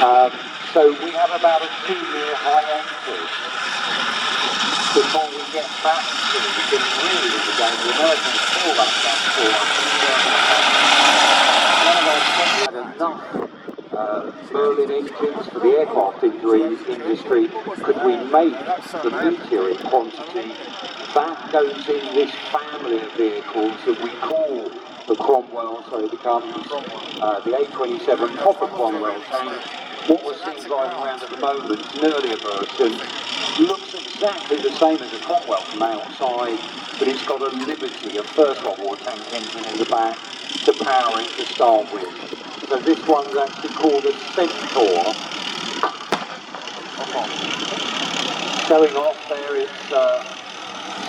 So we have about a 2-year hiatus before we get back to the really the game. The Americans call that down for us. One of our had enough Merlin engines for the aircraft industry. Could we make the meteor in quantity that goes in this family of vehicles that we call the Cromwell, so it becomes the A27 proper Cromwell tank. What we're seeing driving around at the moment, an earlier version, looks exactly the same as a Cromwell from outside, but it's got a Liberty, a First World War tank engine in the back to power it to start with. So this one's actually called a Centaur. Showing off there, it's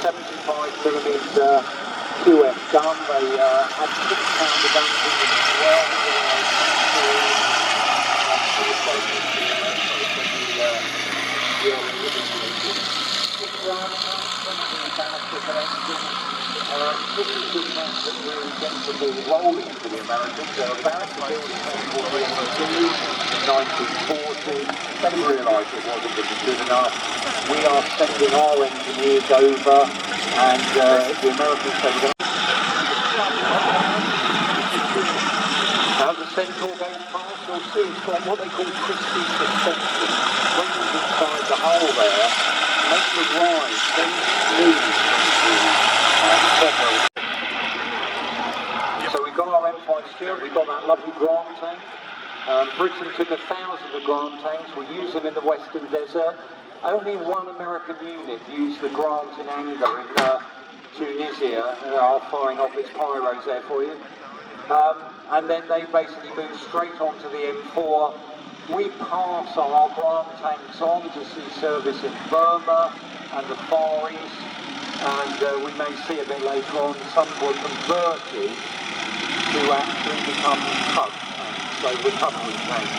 75mm QF gun. They had 6-pounder guns in them as well. This is the tank that really gets the ball rolling for the Americans. They were about to build a tank called the MOD in 1940. They realised it wasn't going to be good enough. We are sending our engineers over, and the Americans say we're going to... As the Centaur goes past, you'll see it's got what they call crispy suspension. Wings inside the hole there, make the ride very smooth. So we've got our M5 Stuart, we've got that lovely Grant tank. Britain took 1,000 of Grant tanks, we use them in the Western Desert. Only one American unit used the Grant in anger in Tunisia. I'll firing off its pyros there for you. And then they basically moved straight onto the M4. We pass our Grant tanks on to see service in Burma and the Far East. And we may see a bit later on, some were converted to actually become tug tanks, so recovery tanks.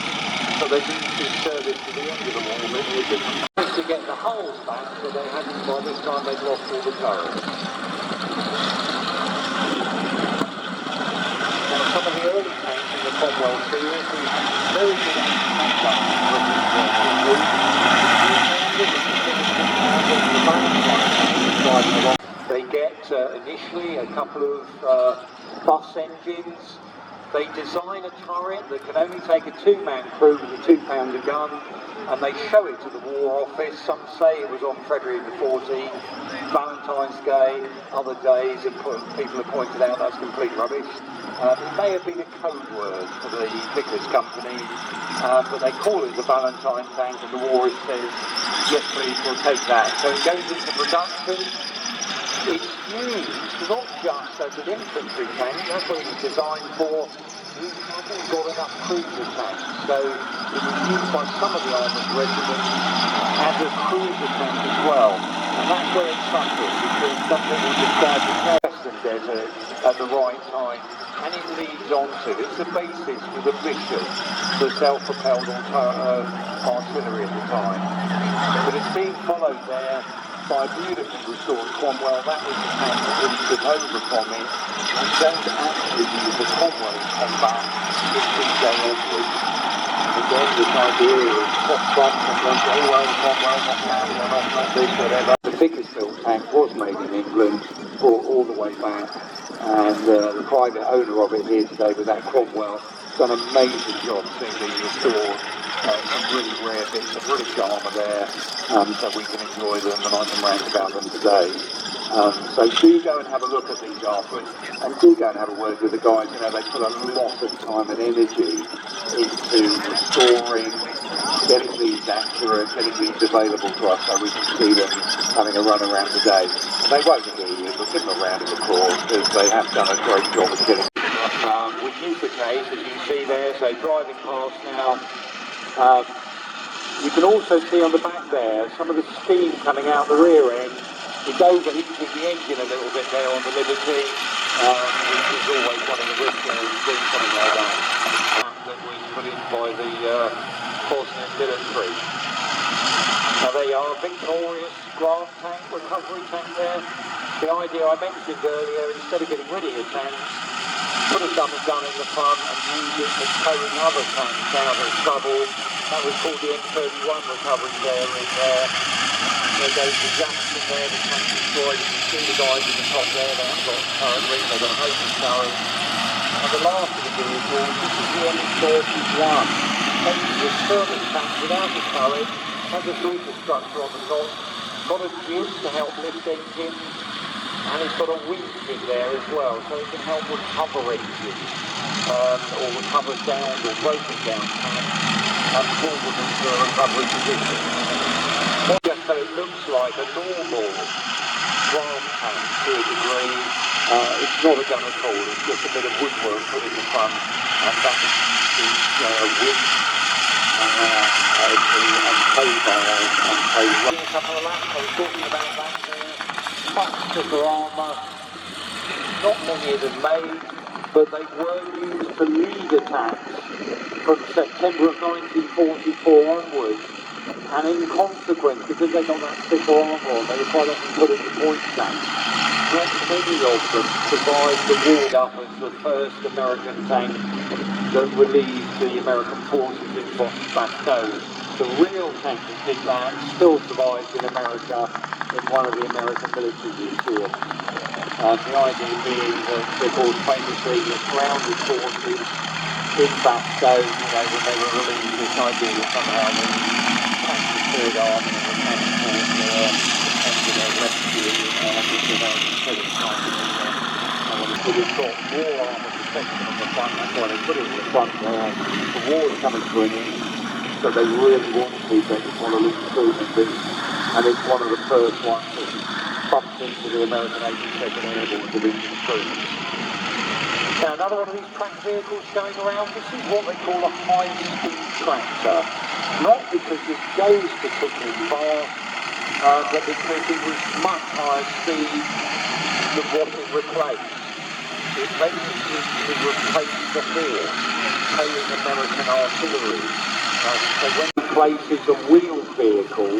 So they didn't see service to the end of the war, but they didn't to get the hulls back, so they hadn't, by this time they'd lost all the turrets. Now some of the early tanks in the Cromwell series, we very good They get initially a couple of bus engines. They design a turret that can only take a 2-man crew with a 2-pounder gun, and they show it to the War Office. Some say it was on February the 14th, Valentine's Day, other days, and people have pointed out that's complete rubbish. It may have been a code word for the Vickers company, but they call it the Valentine tank, and the War Office says, yes please, we'll take that. So it goes into production. It's used not just as an infantry tank, that's what it was designed for. We haven't got enough cruiser tanks, so it was used by some of the armoured regiments as a cruiser tank as well. And that's where it suffered, because something was described as Western Desert at the right time, and it leads on to, it's the basis for the Bishop, the self-propelled artillery at the time. But it's being followed there by a beautifully restored Cromwell. That was the tank that really took over from it, and don't actually use the Cromwell in combat, it's been going onwards. Again, this idea of top front and goes, oh well, the Cromwell, not Canada, not this, whatever. The biggest built tank was made in England, brought all the way back, and the private owner of it here today with that Cromwell done an amazing job seeing it restored. Some really rare bits of British armour there, so we can enjoy them, and I can rant about them today. So do go and have a look at these afterwards, and do go and have a word with the guys. You know, they put a lot of time and energy into restoring, getting these accurate, getting these available to us so we can see them having a run around today. And they won't hear you, but give them a round of applause, because they have done a great job of getting which is the case, as you see there. So driving past now, you can also see on the back there some of the steam coming out the rear end. It's overheating the engine a little bit there on the Liberty, which is always one of the risks when you see something like that, that was put in by the Bosnian military. Now there you are, a victorious Grant tank, recovery tank there. The idea I mentioned earlier, instead of getting rid of your tanks, put a dummy gun in the front and use it for towing other tanks out of trouble. That was called the M31 recovery there in there. There goes the Jackson there, the tank destroyed. You can see the guys in the top there, they haven't got a turret ring, they've got a hose turret. And the last of the vehicles, this is the M31. This is a service tank without a turret, has a superstructure on the top, got a jib to help lift engines, and it's got a winch in there as well, so it can help recover engines, or recover downed or broken down tanks, and pull them into a recovery position. Just so it looks like a normal plant tank to a degree. It's not a gun at all, it's just a bit of woodwork put in the front, and that is winch and tow bars and tow runs. A couple of laps, I was talking about that there. Much thicker armour, not many of them made, but they were used to lead attacks from September of 1944 onwards. And in consequence, because they got that thicker armour on, they were quite often put into point tanks. Not many of them survived the war up as the first American tank that relieved the American forces in Bastogne. The real tank that did that still survives in America in one of the American military museums. The idea being that, of course, famously the grounded forces in Bastogne, when they were relieved, this idea that somehow the Third Army and the Tank Force were attempting a rescue which was out of present time. But it's got more armour protection on the front, that's why they put it in the front there. The war's coming to an end, so they really want to, they just want to look through this. And it's one of the first ones that bumped into the American 82nd Airborne Division troops. Now another one of these tracked vehicles going around, this is what they call a high-speed tractor. Not because it goes particularly fast, but because it was much higher speed than what it replaced. It basically replaced the horse, towing American artillery. So when it replaces a wheeled vehicle,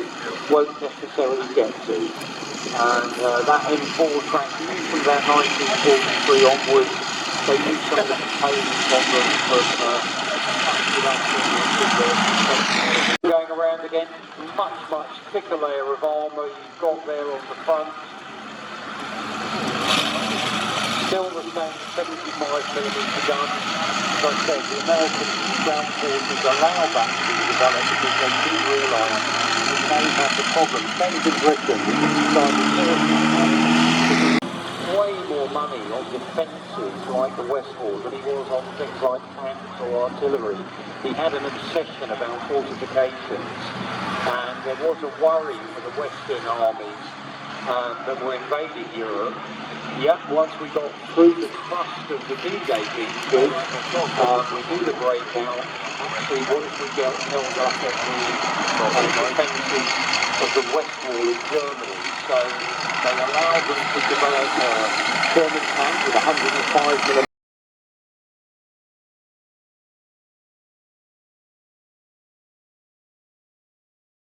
won't necessarily get to. And that M4 track, used from about 1943 onwards, they used some of the components on them from going around again, much thicker layer of armour you've got there on the front. Still the same 75mm gun. As I said, the American ground forces allow that to be developed because they do realise that they have the problem. Same as in Britain, way more money on defences like the Westwall than he was on things like tanks or artillery. He had an obsession about fortifications, and there was a worry for the Western armies that were invading Europe. Yep, once we got through the thrust of the D-Day being good, we do the breakout. Actually, what if we get held up at the defences of the West Wall in Germany? So they allowed them to develop a Sherman tank with 105mm